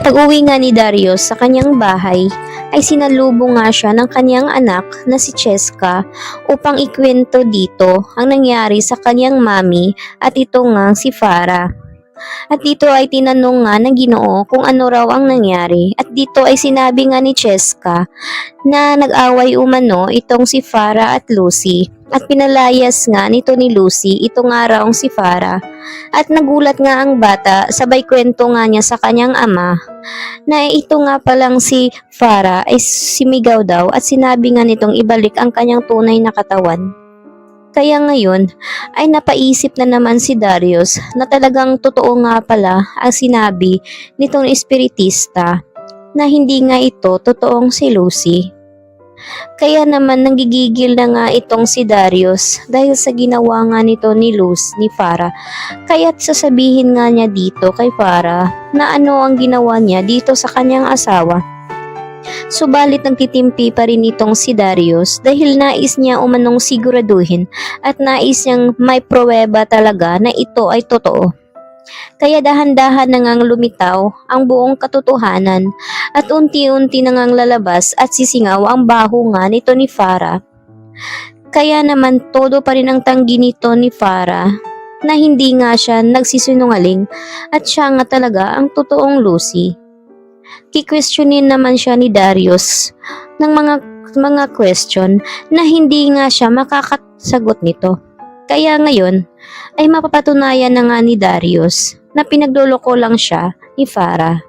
Pag-uwi nga ni Darius sa kanyang bahay, ay sinalubong nga siya ng kanyang anak na si Cheska upang ikwento dito ang nangyari sa kanyang mami at ito nga si Farah. At dito ay tinanong nga ng Ginoo kung ano raw ang nangyari. At dito ay sinabi nga ni Cheska na nag-away umano itong si Farah at Lucy. At pinalayas nga nito ni Lucy ito nga raw si Farah. At nagulat nga ang bata, sabay kwento nga niya sa kanyang ama na ito nga palang si Farah ay sumigaw daw at sinabi nga nitong ibalik ang kanyang tunay na katawan. Kaya ngayon ay napaisip na naman si Darius na talagang totoo nga pala ang sinabi nitong espiritista na hindi nga ito totoong si Lucy. Kaya naman nanggigigil na nga itong si Darius dahil sa ginawa nga nito ni Farah. Kaya't sasabihin nga niya dito kay Farah na ano ang ginawa niya dito sa kanyang asawa. Subalit nagtitimpi pa rin itong si Darius dahil nais niya umanong siguraduhin at nais niyang may pruweba talaga na ito ay totoo. Kaya dahan-dahan na ngang lumitaw ang buong katotohanan at unti-unti na ngang lalabas at sisingaw ang baho nga nito ni Farah. Kaya naman todo pa rin ang tanggi nito ni Farah na hindi nga siya nagsisinungaling at siya nga talaga ang totoong Lucy. Kikwestiyonin naman siya ni Darius ng mga question na hindi nga siya makakasagot nito. Kaya ngayon ay mapapatunayan na nga ni Darius na pinagloloko lang siya ni Farah.